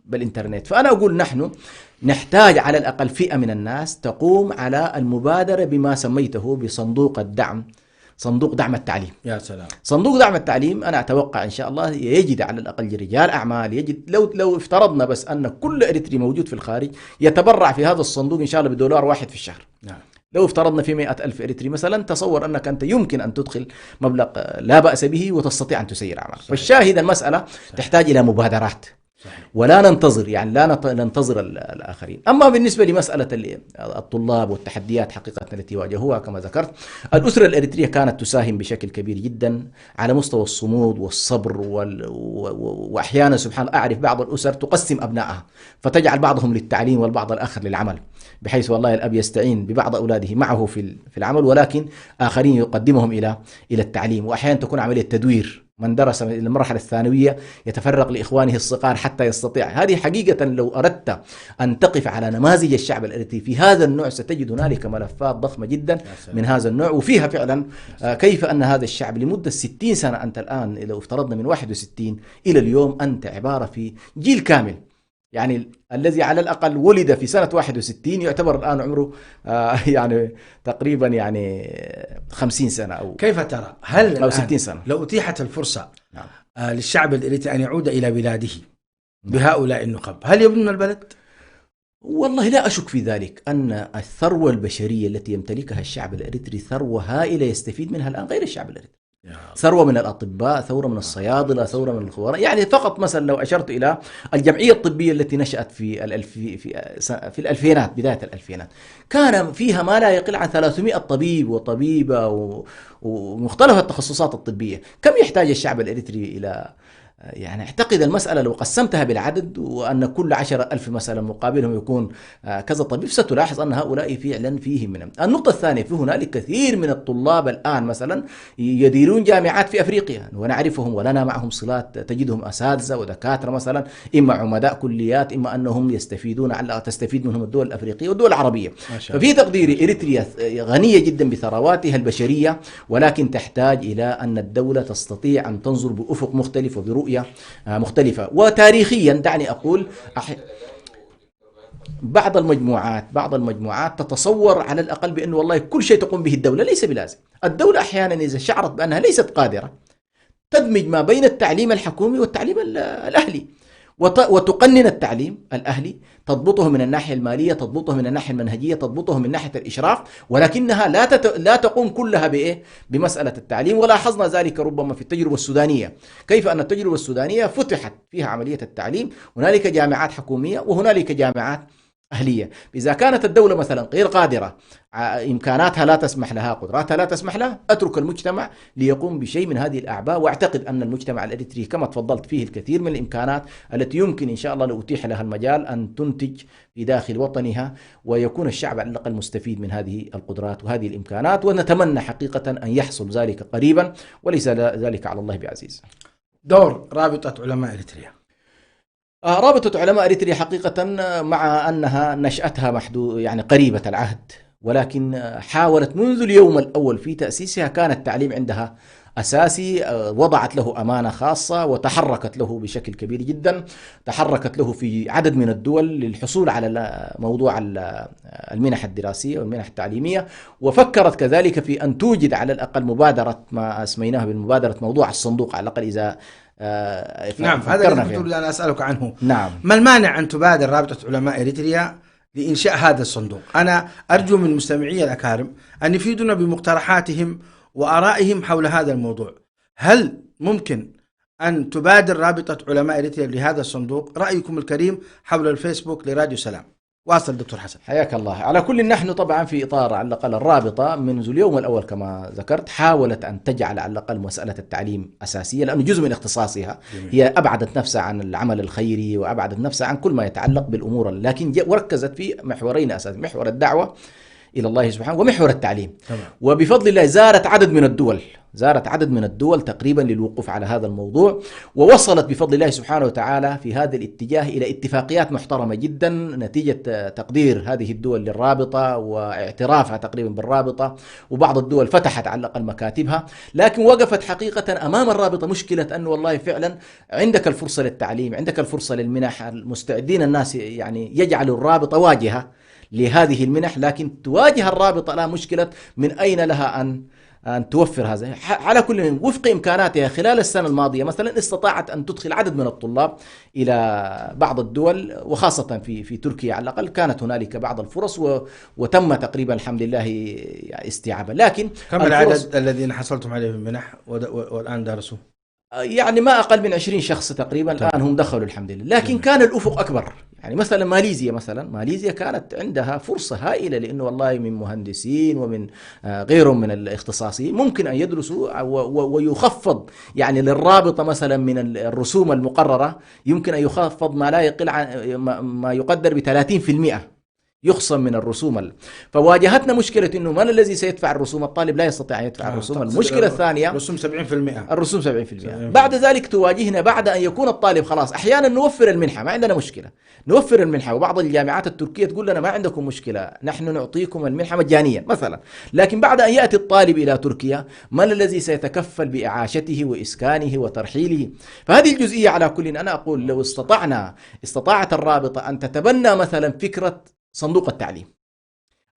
بالإنترنت. فأنا أقول نحن نحتاج على الأقل فئة من الناس تقوم على المبادرة بما سميته بصندوق الدعم، صندوق دعم التعليم. يا سلام. صندوق دعم التعليم أنا أتوقع إن شاء الله يجد على الأقل رجال أعمال، يجد لو افترضنا بس أن كل إريتري موجود في الخارج يتبرع في هذا الصندوق إن شاء الله بدولار واحد في الشهر. نعم. لو افترضنا في 100,000 إريتري مثلا، تصور أنك أنت يمكن أن تدخل مبلغ لا بأس به وتستطيع أن تسير أعمال. فالشاهد المسألة تحتاج إلى مبادرات. صحيح. ولا ننتظر، يعني لا ننتظر الآخرين. أما بالنسبة لمسألة الطلاب والتحديات حقيقة التي واجهوها كما ذكرت، الأسرة الإريترية كانت تساهم بشكل كبير جدا على مستوى الصمود والصبر وأحيانا سبحان الله أعرف بعض الأسر تقسم أبنائها فتجعل بعضهم للتعليم والبعض الآخر للعمل. بحيث والله الأب يستعين ببعض أولاده معه في العمل، ولكن آخرين يقدمهم إلى التعليم. وأحيانا تكون عملية تدوير، من درس إلى المرحلة الثانوية يتفرق لإخوانه الصغار حتى يستطيع. هذه حقيقة لو أردت أن تقف على نماذج الشعب الإريتري في هذا النوع ستجد هنالك ملفات ضخمة جدا من هذا النوع، وفيها فعلا كيف أن هذا الشعب لمدة 60 سنة، أنت الآن لو افترضنا من 61 إلى اليوم أنت عبارة في جيل كامل، يعني الذي على الأقل ولد في سنة 61 يعتبر الآن عمره يعني تقريبا يعني 50 سنة أو كيف ترى هل أو 60 سنة لو أتيحت الفرصة نعم. للشعب الإريتري أن يعود إلى بلاده بهؤلاء النخب، هل يبنون البلد؟ والله لا أشك في ذلك، أن الثروة البشرية التي يمتلكها الشعب الإريتري ثروة هائلة يستفيد منها الآن غير الشعب الإريتري. ثروة من الأطباء، ثروة من الصيادلة، ثروة من الخبراء. يعني فقط مثلا لو أشرت إلى الجمعية الطبية التي نشأت في الألفينات، بداية الألفينات، كان فيها ما لا يقل عن 300 طبيب وطبيبة ومختلف التخصصات الطبية. كم يحتاج الشعب الإريتري إلى، يعني اعتقد المسألة لو قسمتها بالعدد وأن كل 10,000 مثلا مقابلهم يكون كذا طبيب، ستلاحظ أن هؤلاء فعلا فيهم منهم. النقطة الثانية، في هنالك كثير من الطلاب الآن مثلا يديرون جامعات في أفريقيا ونعرفهم ولنا معهم صلات، تجدهم أساتذة ودكاترة مثلا، إما عمداء كليات، إما أنهم يستفيدون تستفيد منهم الدول الأفريقية والدول العربية. ففي تقديري إريتريا غنية جدا بثرواتها البشرية، ولكن تحتاج إلى أن الدولة تستطيع أن تنظر بأفق مختلف وبرؤية مختلفة. وتاريخيا دعني أقول بعض المجموعات تتصور على الأقل بأنه والله كل شيء تقوم به الدولة، ليس بلازم. الدولة أحيانا إذا شعرت بأنها ليست قادرة تدمج ما بين التعليم الحكومي والتعليم الأهلي، وتقنن التعليم الأهلي، تضبطه من الناحية المالية، تضبطه من الناحية المنهجية، تضبطه من ناحية الإشراف، ولكنها لا تقوم كلها بمسألة التعليم. ولاحظنا ذلك ربما في التجربة السودانية، كيف أن التجربة السودانية فتحت فيها عملية التعليم، هنالك جامعات حكومية وهنالك جامعات أهلية. إذا كانت الدولة مثلا غير قادرة، إمكاناتها لا تسمح لها، قدراتها لا تسمح لها، أترك المجتمع ليقوم بشيء من هذه الأعباء. وأعتقد أن المجتمع الإريتري كما تفضلت فيه الكثير من الإمكانات التي يمكن إن شاء الله لو أتيح لها المجال أن تنتج في داخل وطنها، ويكون الشعب على الأقل مستفيد من هذه القدرات وهذه الإمكانات. ونتمنى حقيقة أن يحصل ذلك قريبا، وليس ذلك على الله بعزيز. دور رابطة علماء إريتريا. رابطة علماء إريتريا حقيقة مع أنها نشأتها يعني قريبة العهد، ولكن حاولت منذ اليوم الأول في تأسيسها، كان التعليم عندها أساسي، وضعت له أمانة خاصة وتحركت له بشكل كبير جدا، تحركت له في عدد من الدول للحصول على موضوع المنح الدراسية والمنح التعليمية، وفكرت كذلك في أن توجد على الأقل مبادرة ما اسميناها بمبادرة موضوع الصندوق، على الأقل إذا نعم هذا اللي كنت أريد أن أسألك عنه. نعم. ما المانع أن تبادر رابطة علماء إريتريا لإنشاء هذا الصندوق؟ أنا أرجو من مستمعي الأكارم أن يفيدونا بمقترحاتهم وآرائهم حول هذا الموضوع. هل ممكن أن تبادر رابطة علماء إريتريا لهذا الصندوق؟ رأيكم الكريم حول الفيسبوك لراديو سلام. واصل دكتور حسن. حياك الله. على كل نحن طبعا في إطار على الأقل الرابطة منذ اليوم الأول كما ذكرت حاولت أن تجعل على الأقل مسألة التعليم أساسية، لأنه جزء من اختصاصها. هي أبعدت نفسها عن العمل الخيري وأبعدت نفسها عن كل ما يتعلق بالأمور، لكن وركزت في محورين أساسيين: محور الدعوة إلى الله سبحانه ومحور التعليم. وبفضل الله زارت عدد من الدول تقريبا للوقوف على هذا الموضوع، ووصلت بفضل الله سبحانه وتعالى في هذا الاتجاه إلى اتفاقيات محترمة جدا نتيجة تقدير هذه الدول للرابطة واعترافها تقريبا بالرابطة، وبعض الدول فتحت على الأقل مكاتبها. لكن وقفت حقيقة أمام الرابطة مشكلة أن والله فعلا عندك الفرصة للتعليم، عندك الفرصة للمنح، المستعدين الناس يعني يجعلوا الرابطة واجهة لهذه المنح، لكن تواجه الرابطة لها مشكلة من أين لها أن توفر هذا. على كل وفق إمكاناتها خلال السنة الماضية مثلا استطاعت أن تدخل عدد من الطلاب إلى بعض الدول، وخاصة في تركيا على الأقل كانت هنالك بعض الفرص وتم تقريبا الحمد لله استيعابها. لكن كم العدد الذين حصلتم عليه المنح والآن درسوا؟ يعني ما أقل من 20 شخص تقريبا الآن هم دخلوا الحمد لله، لكن كان الأفق أكبر. يعني مثلا ماليزيا كانت عندها فرصة هائلة، لأنه والله من مهندسين ومن غيرهم من الاختصاصيين ممكن أن يدرسوا ويخفض يعني للرابطة مثلا من الرسوم المقررة، يمكن أن يخفض ما لا يقل عن ما يقدر ب30%. يخصم من الرسوم. فواجهتنا مشكلة أنه من الذي سيدفع الرسوم؟ الطالب لا يستطيع أن يدفع الرسوم. المشكلة الثانية الرسوم 70%. الرسوم 70%. بعد ذلك تواجهنا بعد أن يكون الطالب خلاص. أحيانا نوفر المنحة، ما عندنا مشكلة، نوفر المنحة، وبعض الجامعات التركية تقول لنا ما عندكم مشكلة، نحن نعطيكم المنحة مجانيا مثلا. لكن بعد أن يأتي الطالب إلى تركيا، من الذي سيتكفل بإعاشته وإسكانه وترحيله؟ فهذه الجزئية على كل، أنا أقول لو استطاعت الرابطة أن تتبنى مثلا فكرة صندوق التعليم،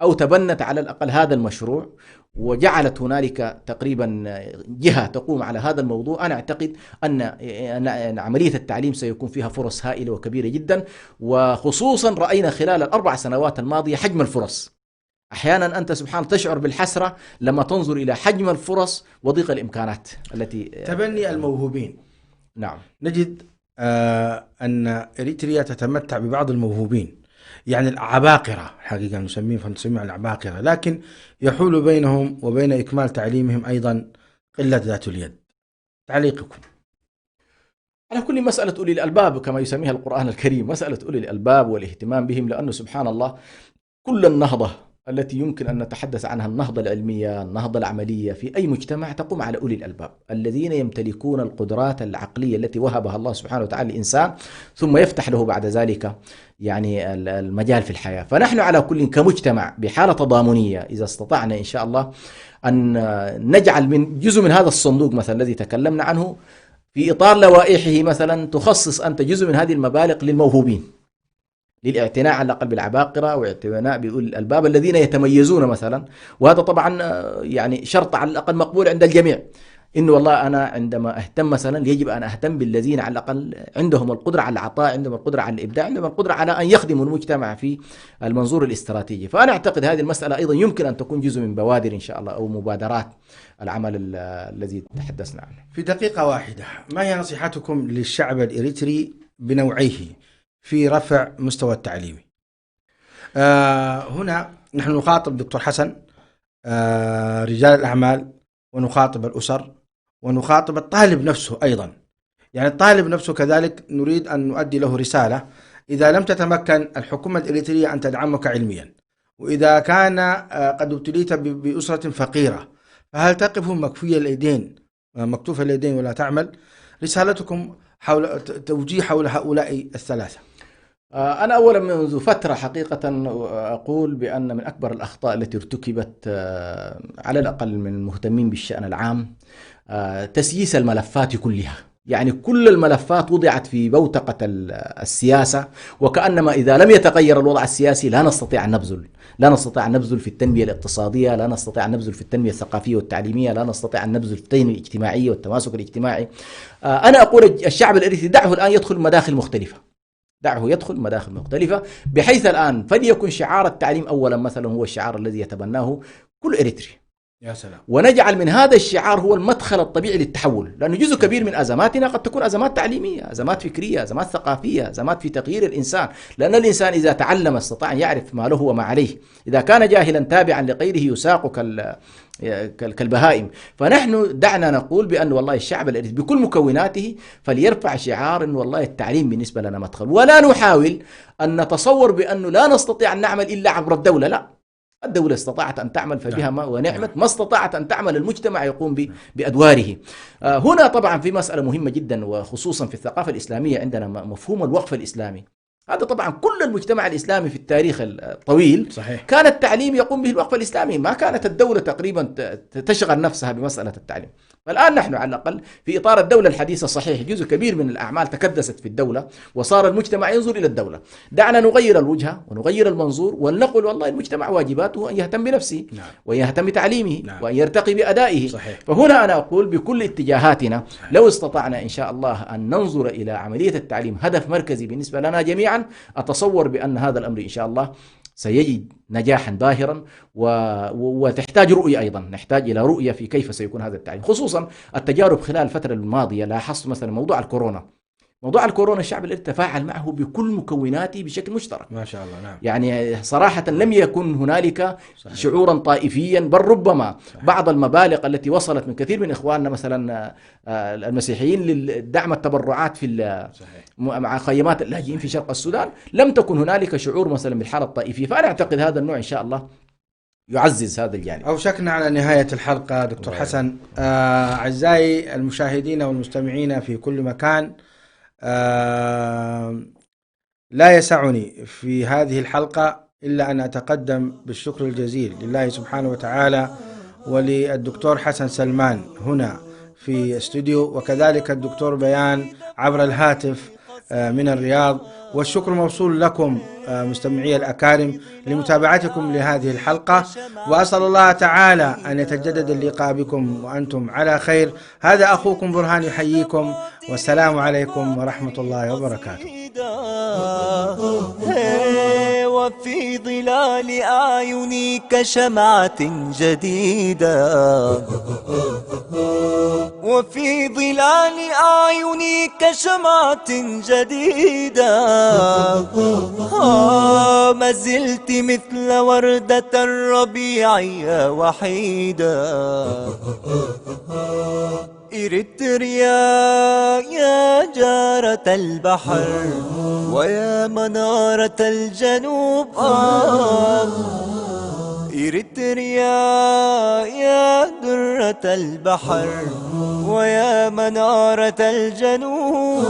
أو تبنت على الأقل هذا المشروع وجعلت هنالك تقريبا جهة تقوم على هذا الموضوع، أنا أعتقد أن عملية التعليم سيكون فيها فرص هائلة وكبيرة جدا. وخصوصا رأينا خلال ال4 سنوات الماضية حجم الفرص. أحيانا أنت سبحان تشعر بالحسرة لما تنظر إلى حجم الفرص وضيق الإمكانات التي تبني الموهوبين. نعم، نجد أن إريتريا تتمتع ببعض الموهوبين، يعني العباقرة حقيقة نسميهم العباقرة، لكن يحول بينهم وبين إكمال تعليمهم أيضا قلة ذات اليد. تعليقكم على كل مسألة أولي الألباب كما يسميها القرآن الكريم، مسألة أولي الألباب والاهتمام بهم، لأنه سبحان الله كل النهضة التي يمكن أن نتحدث عنها، النهضة العلمية، النهضة العملية في أي مجتمع، تقوم على أولي الألباب الذين يمتلكون القدرات العقلية التي وهبها الله سبحانه وتعالى للإنسان، ثم يفتح له بعد ذلك يعني المجال في الحياة. فنحن على كل كمجتمع بحالة تضامنية، إذا استطعنا إن شاء الله أن نجعل من جزء من هذا الصندوق مثلا الذي تكلمنا عنه في إطار لوائحه، مثلا تخصص أنت جزء من هذه المبالغ للموهوبين، للاعتناء على الأقل بالعباقرة واعتناء بأولي الألباب الذين يتميزون مثلا. وهذا طبعا يعني شرط على الأقل مقبول عند الجميع، إنه والله أنا عندما أهتم مثلا يجب أن أهتم بالذين على الأقل عندهم القدرة على العطاء، عندهم القدرة على الإبداع، عندهم القدرة على أن يخدموا المجتمع في المنظور الاستراتيجي. فأنا أعتقد هذه المسألة أيضا يمكن أن تكون جزء من بوادر إن شاء الله أو مبادرات العمل الذي تحدثنا عنه. في دقيقة واحدة، ما هي نصيحتكم للشعب الإريتري بنوعيه في رفع مستوى التعليمي؟ هنا نحن نخاطب دكتور حسن رجال الأعمال، ونخاطب الأسر، ونخاطب الطالب نفسه أيضا. يعني الطالب نفسه كذلك نريد أن نؤدي له رسالة: إذا لم تتمكن الحكومة الإريترية أن تدعمك علميا، وإذا كان قد ابتليت بأسرة فقيرة، فهل تقف مكفوف اليدين ولا تعمل؟ رسالتكم حول توجيه حول هؤلاء الثلاثة. أنا أولا منذ فترة حقيقة أقول بأن من أكبر الأخطاء التي ارتكبت على الأقل من المهتمين بالشأن العام تسييس الملفات كلها. يعني كل الملفات وضعت في بوتقة السياسة، وكأنما إذا لم يتغير الوضع السياسي لا نستطيع أن نبذل في التنمية الاقتصادية، لا نستطيع أن نبذل في التنمية الثقافية والتعليمية، لا نستطيع أن نبذل في التنمية الاجتماعية والتماسك الاجتماعي. أنا أقول الشعب الإريتري دعه الآن يدخل مداخل مختلفة، بحيث الآن فليكن شعار التعليم أولا مثلا هو الشعار الذي يتبناه كل إريتري. يا سلام. ونجعل من هذا الشعار هو المدخل الطبيعي للتحول، لأنه جزء كبير من أزماتنا قد تكون أزمات تعليمية، أزمات فكرية، أزمات ثقافية، أزمات في تغيير الإنسان. لأن الإنسان إذا تعلم استطاع أن يعرف ما له وما عليه، إذا كان جاهلا تابعا لغيره يساق كالبهائم. فنحن دعنا نقول بأن والله الشعب الإريتري بكل مكوناته فليرفع شعار أن والله التعليم بالنسبة لنا مدخل، ولا نحاول أن نتصور بأنه لا نستطيع أن نعمل إلا عبر الدولة. لا، الدولة استطاعت أن تعمل فبها ما ونعمت، ما استطاعت أن تعمل المجتمع يقوم بأدواره. هنا طبعا في مسألة مهمة جدا، وخصوصا في الثقافة الإسلامية عندنا مفهوم الوقف الإسلامي. هذا طبعا كل المجتمع الإسلامي في التاريخ الطويل صحيح. كان التعليم يقوم به الوقف الإسلامي، ما كانت الدولة تقريبا تشغل نفسها بمسألة التعليم. فالآن نحن على الأقل في إطار الدولة الحديثة صحيح جزء كبير من الأعمال تكدست في الدولة، وصار المجتمع ينظر إلى الدولة. دعنا نغير الوجهة ونغير المنظور ونقول والله المجتمع واجباته أن يهتم بنفسه، نعم. وأن يهتم بتعليمه، نعم. وأن يرتقي بأدائه. صحيح. فهنا أنا أقول بكل اتجاهاتنا لو استطعنا إن شاء الله أن ننظر إلى عملية التعليم هدف مركزي بالنسبة لنا جميعا، أتصور بأن هذا الأمر إن شاء الله سيجد نجاحا باهرا. وتحتاج رؤية أيضا، نحتاج إلى رؤية في كيف سيكون هذا التعليم، خصوصا التجارب خلال الفترة الماضية. لاحظت مثلا موضوع الكورونا، موضوع الكورونا الشعب الإيرتري تفاعل معه بكل مكوناته بشكل مشترك ما شاء الله. نعم. يعني صراحة لم يكن هنالك شعورا طائفيا، بل ربما بعض المبالغ التي وصلت من كثير من إخواننا مثلا المسيحيين لدعم التبرعات في مع خيمات اللاجئين في شرق السودان، لم تكن هنالك شعور مثلا بالحالة الطائفية. فأنا أعتقد هذا النوع إن شاء الله يعزز هذا الجانب. أوشكنا على نهاية الحلقة دكتور حسن. أعزائي المشاهدين والمستمعين في كل مكان، لا يسعني في هذه الحلقة إلا أن أتقدم بالشكر الجزيل لله سبحانه وتعالى وللدكتور حسن سلمان هنا في استوديو، وكذلك الدكتور بيان عبر الهاتف من الرياض. والشكر موصول لكم مستمعي الأكارم لمتابعتكم لهذه الحلقة، وأسأل الله تعالى أن يتجدد اللقاء بكم وأنتم على خير. هذا أخوكم برهان يحييكم، والسلام عليكم ورحمة الله وبركاته. وفي ظلال أعينك شمعة جديدة، وفي ظلال أعينك شمعة جديدة، ما زلت مثل وردة الربيع يا وحيدة. إريتريا يا جارة البحر ويا منارة الجنوب، إريتريا يا درة البحر ويا منارة الجنوب،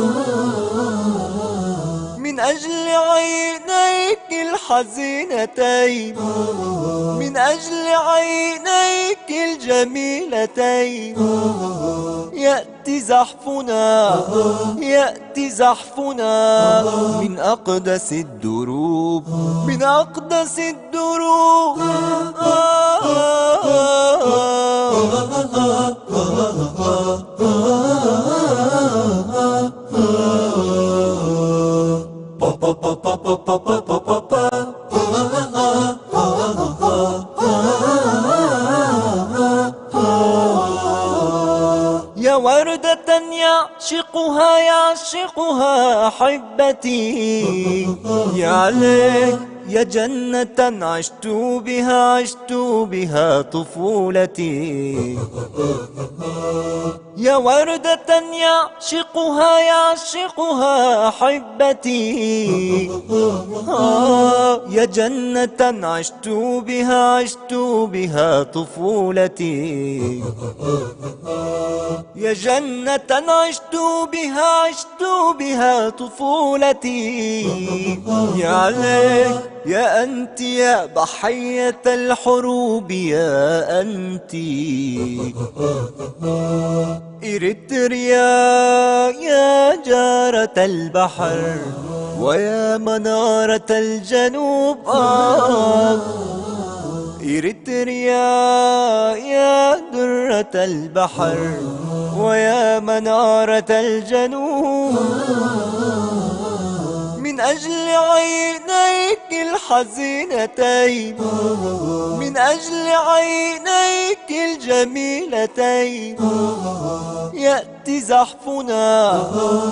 من أجل عينيك الحزينتين، من أجل عينيك الجميلتين، يأتي زحفنا، يأتي زحفنا من أقدس الدروب، من أقدس الدروب. يا وردة يعشقها يعشقها أحبتي، يا عليك يا جنة عشت بها عشت بها طفولتي. يا وردة يعشقها يعشقها أحبتي، يا جنة عشت بها عشت بها طفولتي. يا جنة عشت بها عشت بها طفولتي، يا عليك يا أنت يا ضحية الحروب يا أنت. إريتريا يا جارة البحر ويا منارة الجنوب، إريتريا يا درة البحر ويا منارة الجنوب، من أجل عينيك الحزينتين، من أجل عينيك الجميلتين، يأتي زحفنا،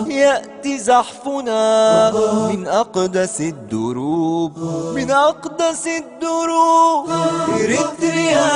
يأتي زحفنا من أقدس الدروب، من أقدس الدروب. إريتريا